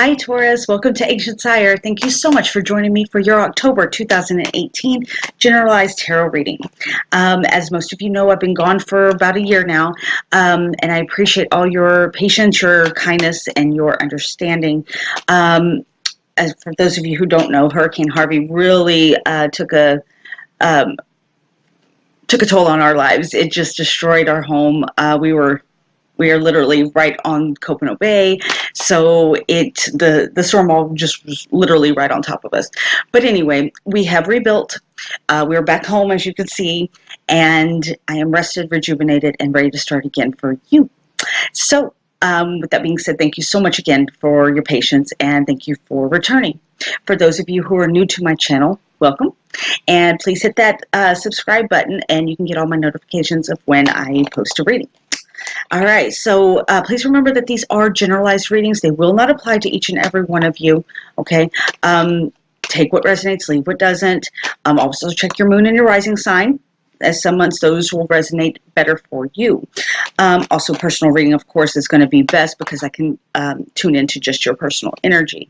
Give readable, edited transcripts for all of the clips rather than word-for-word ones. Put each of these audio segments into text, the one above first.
Hi, Taurus. Welcome to ancientsire. Thank you so much for joining me for your October 2018 Generalized Tarot reading. As most of you know, I've been gone for about a year now, and I appreciate all your patience, your kindness, and your understanding. As for those of you who don't know, Hurricane Harvey really took a toll on our lives. It just destroyed our home. We are literally right on Copano Bay, so the storm all just was literally right on top of us. But anyway, we have rebuilt. We're back home, as you can see, and I am rested, rejuvenated, and ready to start again for you. So, with that being said, thank you so much again for your patience, and thank you for returning. For those of you who are new to my channel, welcome. And please hit that subscribe button, and you can get all my notifications of when I post a reading. All right, so please remember that these are generalized readings. They will not apply to each and every one of you, okay? Take what resonates, leave what doesn't. Also check your moon and your rising sign, as some months those will resonate better for you. Also, personal reading, of course, is going to be best because I can tune into just your personal energy.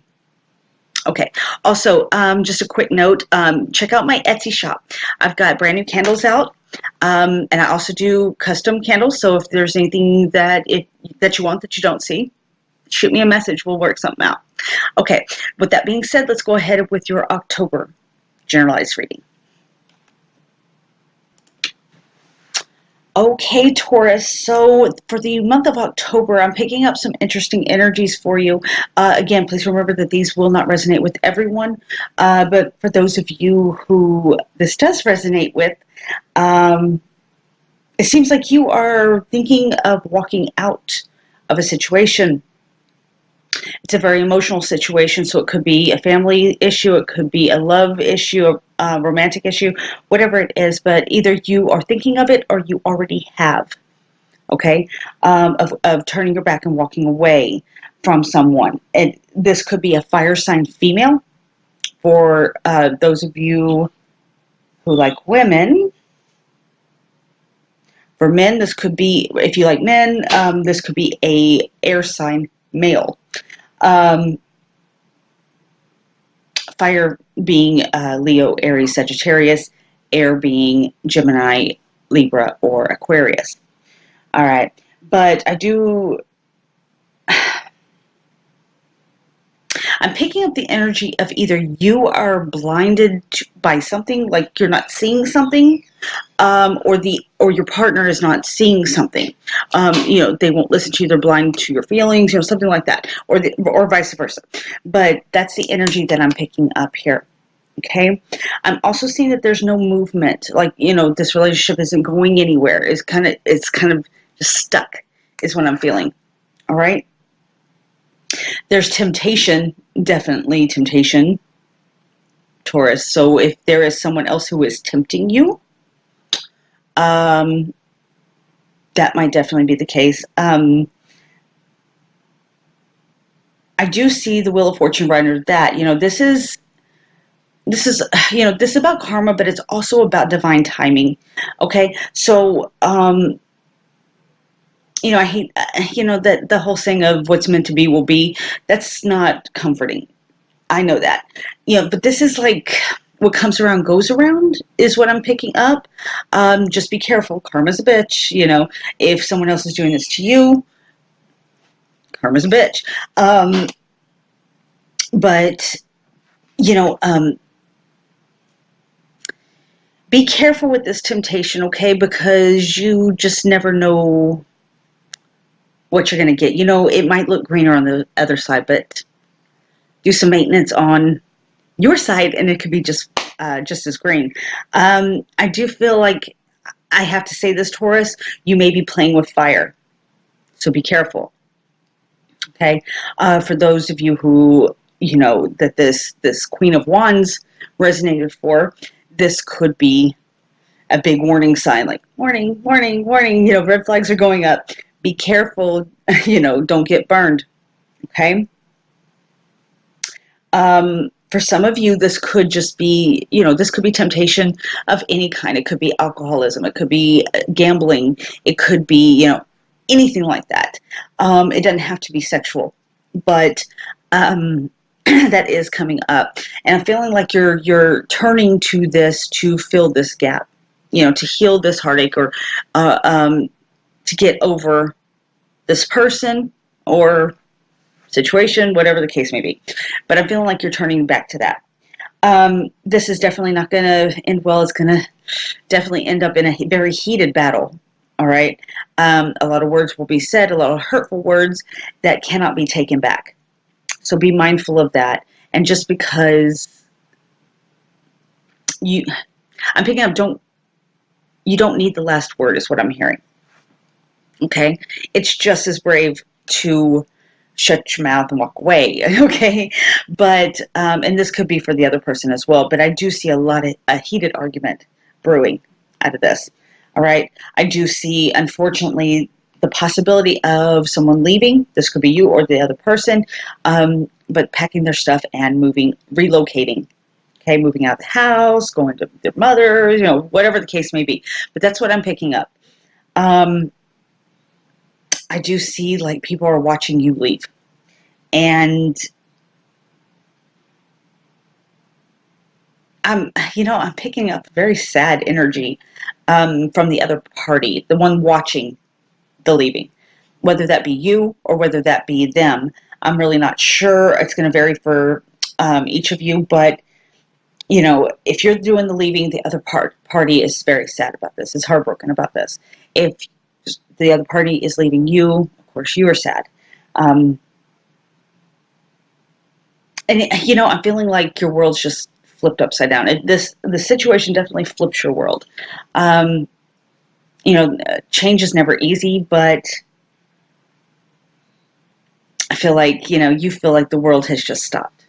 Okay, also, just a quick note, check out my Etsy shop. I've got brand new candles out. And I also do custom candles, so if there's anything that you want that you don't see, shoot me a message. We'll work something out. Okay, with that being said, let's go ahead with your October generalized reading. Okay, Taurus, so for the month of October, I'm picking up some interesting energies for you. Again, please remember that these will not resonate with everyone, but for those of you who this does resonate with, it seems like you are thinking of walking out of a situation. It's a very emotional situation, so it could be a family issue, it could be a love issue, a romantic issue, whatever it is, but either you are thinking of it or you already have, okay, of turning your back and walking away from someone. And this could be a fire sign female. For those of you who like women, for men, this could be, if you like men, this could be a air sign male. Fire being Leo, Aries, Sagittarius, air being Gemini, Libra, or Aquarius. All right, but I'm picking up the energy of either you are blinded by something, like you're not seeing something, or your partner is not seeing something. They won't listen to you. They're blind to your feelings, something like that, or vice versa. But that's the energy that I'm picking up here. Okay. I'm also seeing that there's no movement. Like, this relationship isn't going anywhere. It's kind of just stuck is what I'm feeling. All right. There's temptation, definitely temptation, Taurus. So if there is someone else who is tempting you, that might definitely be the case. I do see the Wheel of Fortune right under that. This is about karma, but it's also about divine timing. Okay, so I hate, that the whole saying of what's meant to be will be. That's not comforting. I know that. But this is like what comes around goes around is what I'm picking up. Just be careful. Karma's a bitch. If someone else is doing this to you, karma's a bitch. But be careful with this temptation, okay? Because you just never know what you're going to get. It might look greener on the other side, but do some maintenance on your side and it could be just as green. I do feel like I have to say this, Taurus, you may be playing with fire. So be careful. Okay. For those of you who, that this Queen of Wands resonated for, this could be a big warning sign, like warning, warning, warning, red flags are going up. Be careful, don't get burned, okay? For some of you, this could just be, this could be temptation of any kind. It could be alcoholism. It could be gambling. It could be, anything like that. It doesn't have to be sexual, but that is coming up, and I'm feeling like you're turning to this to fill this gap, to heal this heartache, or to get over this person or situation, whatever the case may be. But I'm feeling like you're turning back to that. This is definitely not going to end well. It's going to definitely end up in a very heated battle. All right. A lot of words will be said, a lot of hurtful words that cannot be taken back. So be mindful of that. And just because I'm picking up, you don't need the last word is what I'm hearing. Okay. It's just as brave to shut your mouth and walk away. Okay. But, and this could be for the other person as well, but I do see a heated argument brewing out of this. All right. I do see, unfortunately, the possibility of someone leaving. This could be you or the other person, but packing their stuff and relocating. Okay, moving out of the house, going to their mother, whatever the case may be. But that's what I'm picking up. I do see like people are watching you leave, and I'm picking up very sad energy from the other party, the one watching the leaving, whether that be you or whether that be them. I'm really not sure. It's going to vary for each of you, but if you're doing the leaving, the other party is very sad about this, is heartbroken about this. If the other party is leaving you, of course you are sad. And I'm feeling like your world's just flipped upside down. The situation definitely flips your world. Change is never easy, but I feel like, you feel like the world has just stopped.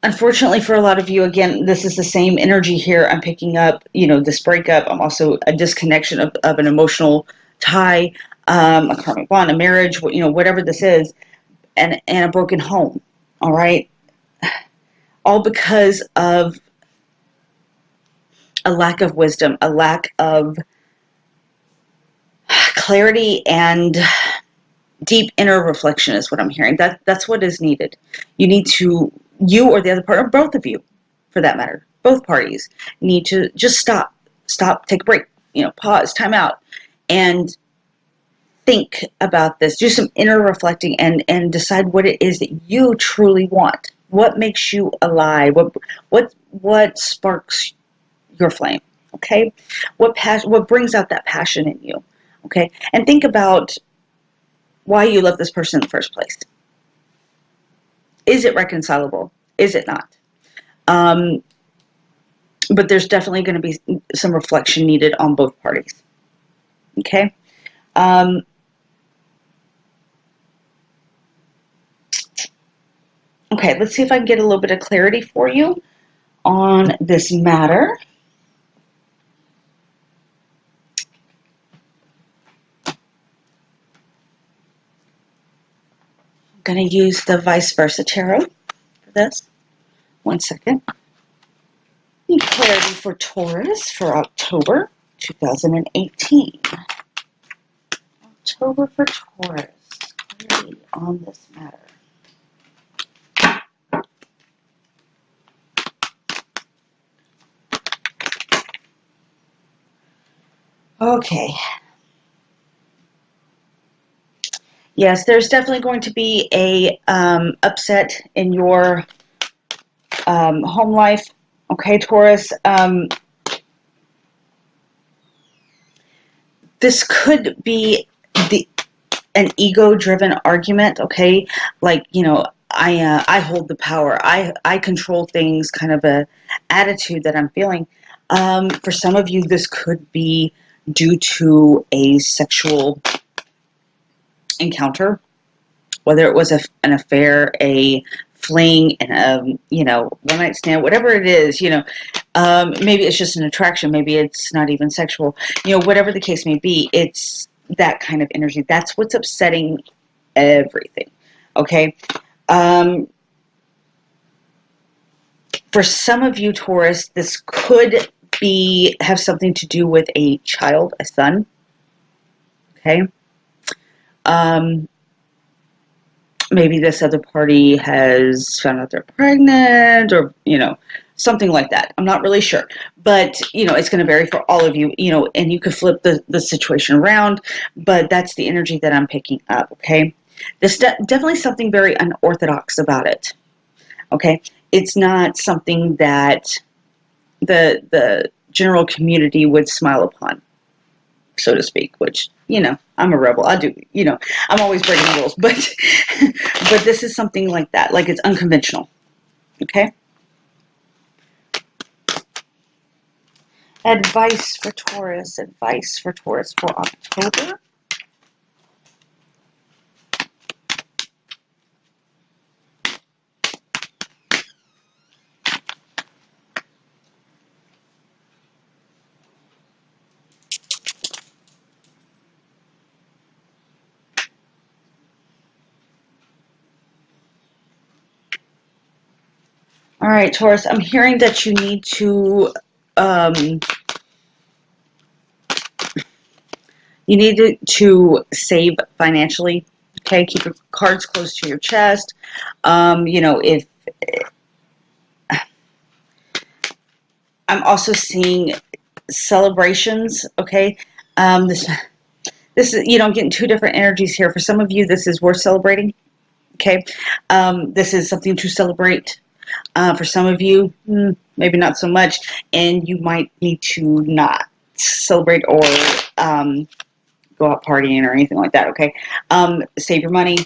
Unfortunately for a lot of you, again, this is the same energy here. I'm picking up, this breakup. I'm also a disconnection of an emotional tie, a karmic bond, a marriage, whatever this is, and a broken home. All right. All because of a lack of wisdom, a lack of clarity, and deep inner reflection is what I'm hearing. That's what is needed. You or the other partner, both of you, for that matter, both parties need to just stop, take a break, pause, time out, and think about this. Do some inner reflecting and decide what it is that you truly want. What makes you alive? What sparks your flame? Okay, what brings out that passion in you? Okay, and think about why you love this person in the first place. Is it reconcilable? Is it not? But there's definitely going to be some reflection needed on both parties. Okay. Okay, let's see if I can get a little bit of clarity for you on this matter. I'm going to use the vice versa tarot for this. 1 second. Clarity for Taurus for October 2018. October for Taurus. Clarity on this matter. Okay. Yes, there's definitely going to be a upset in your home life. Okay, Taurus. This could be an ego-driven argument. Okay, like I hold the power. I control things. Kind of a attitude that I'm feeling. For some of you, this could be due to a sexual encounter, whether it was an affair, a fling, and one night stand, whatever it is, maybe it's just an attraction, maybe it's not even sexual, whatever the case may be, it's that kind of energy. That's what's upsetting everything. Okay. For some of you, Taurus, this could have something to do with a child, a son. Okay. Maybe this other party has found out they're pregnant, or, something like that. I'm not really sure. But, it's going to vary for all of you, and you could flip the situation around, but that's the energy that I'm picking up, okay? There's definitely something very unorthodox about it, okay? It's not something that the general community would smile upon, so to speak, which, I'm a rebel. I do, I'm always breaking the rules, but but this is something like that, like it's unconventional. Okay? Advice for Taurus for October. All right, Taurus, I'm hearing that you need to save financially. Okay, keep your cards close to your chest. If I'm also seeing celebrations. Okay, this is, I'm getting two different energies here. For some of you, this is worth celebrating. Okay, this is something to celebrate. For some of you, maybe not so much, and you might need to not celebrate or go out partying or anything like that, okay? Save your money.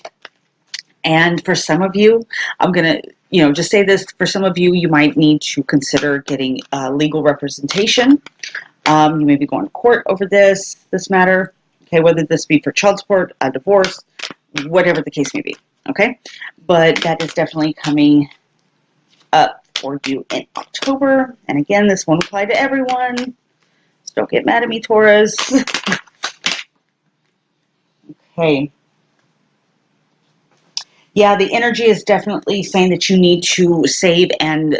And for some of you, I'm going to, just say this. For some of you, you might need to consider getting legal representation. You may be going to court over this matter, okay? Whether this be for child support, a divorce, whatever the case may be, okay? But that is definitely coming up for you in October. And again, this won't apply to everyone, so don't get mad at me, Taurus. Okay. Yeah, the energy is definitely saying that you need to save and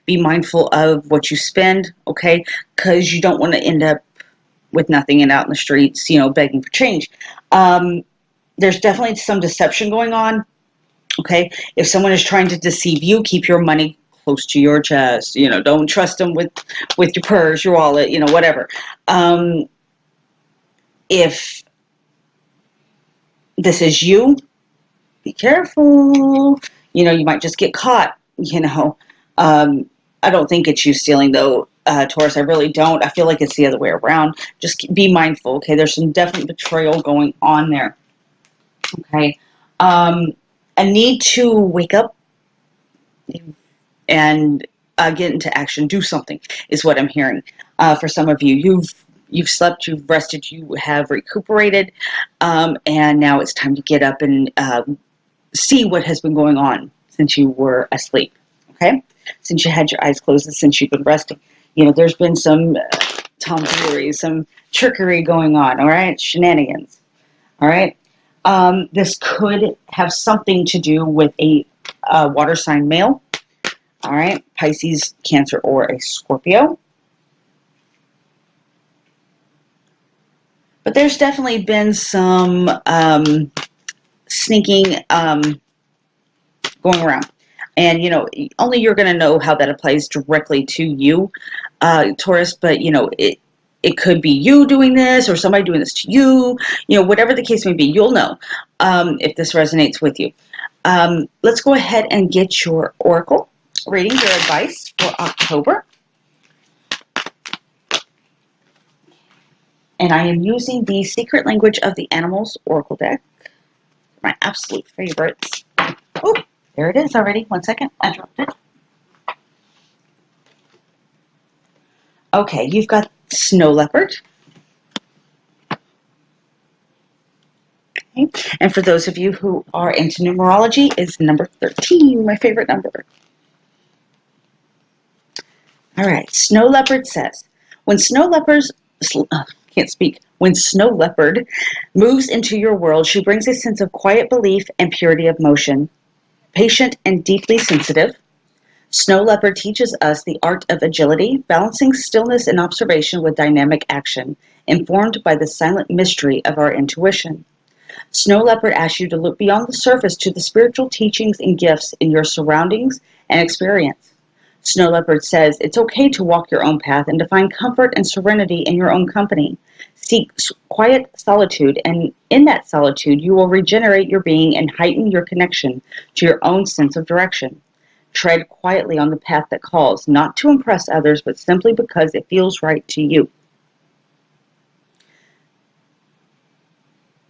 be mindful of what you spend, okay? Because you don't want to end up with nothing and out in the streets, begging for change. There's definitely some deception going on. Okay, if someone is trying to deceive you, keep your money close to your chest. Don't trust them with your purse, your wallet, whatever. If this is you, be careful. You might just get caught. I don't think it's you stealing, though, Taurus. I really don't. I feel like it's the other way around. Just be mindful. Okay, there's some definite betrayal going on there. Okay. A need to wake up and get into action, do something, is what I'm hearing. For some of you, you've slept, you've rested, you have recuperated, and now it's time to get up and see what has been going on since you were asleep. Okay, since you had your eyes closed and since you've been resting. There's been some tomfoolery, some trickery going on. All right, shenanigans. All right. This could have something to do with a water sign male, all right, Pisces, Cancer, or a Scorpio. But there's definitely been some sneaking going around. And, only you're going to know how that applies directly to you, Taurus, but, it could be you doing this or somebody doing this to you, whatever the case may be, you'll know if this resonates with you. Let's go ahead and get your oracle reading, your advice for October. And I am using the Secret Language of the Animals Oracle deck, my absolute favorites. Oh, there it is already. 1 second, I dropped it. Okay, you've got Snow Leopard. Okay. And for those of you who are into numerology, is number 13, my favorite number. All right, Snow Leopard says, when Snow Leopard moves into your world, she brings a sense of quiet belief and purity of motion. Patient and deeply sensitive, Snow Leopard teaches us the art of agility, balancing stillness and observation with dynamic action, informed by the silent mystery of our intuition. Snow Leopard asks you to look beyond the surface to the spiritual teachings and gifts in your surroundings and experience. Snow Leopard says it's okay to walk your own path and to find comfort and serenity in your own company. Seek quiet solitude, and in that solitude, you will regenerate your being and heighten your connection to your own sense of direction. Tread quietly on the path that calls, not to impress others, but simply because it feels right to you.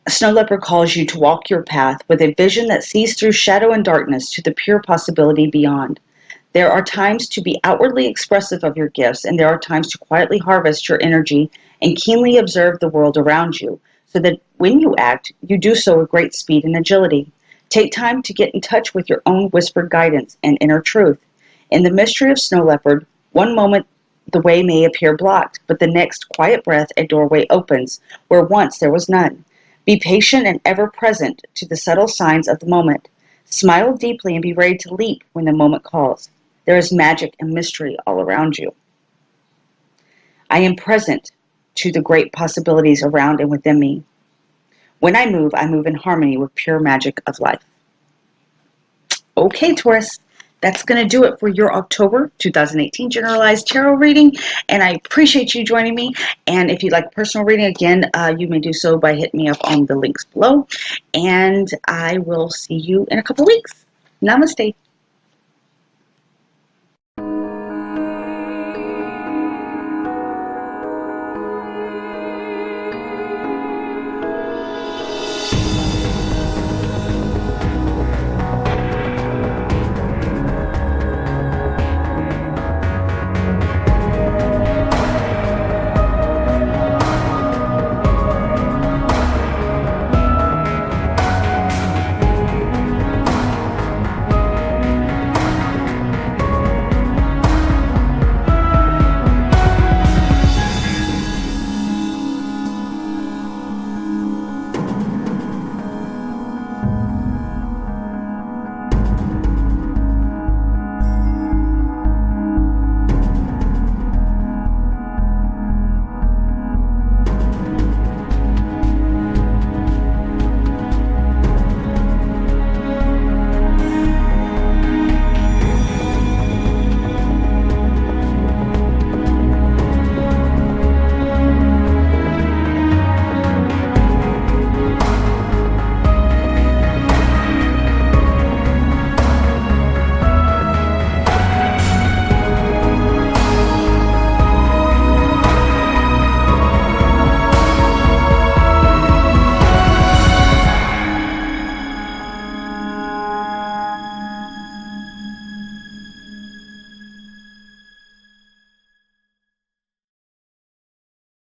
Snow Leopard calls you to walk your path with a vision that sees through shadow and darkness to the pure possibility beyond. There are times to be outwardly expressive of your gifts, and there are times to quietly harvest your energy and keenly observe the world around you, so that when you act, you do so with great speed and agility. Take time to get in touch with your own whispered guidance and inner truth. In the mystery of Snow Leopard, one moment the way may appear blocked, but the next quiet breath a doorway opens, where once there was none. Be patient and ever present to the subtle signs of the moment. Smile deeply and be ready to leap when the moment calls. There is magic and mystery all around you. I am present to the great possibilities around and within me. When I move in harmony with pure magic of life. Okay, Taurus, that's going to do it for your October 2018 Generalized Tarot reading, and I appreciate you joining me. And if you'd like a personal reading, again, you may do so by hitting me up on the links below, and I will see you in a couple weeks. Namaste.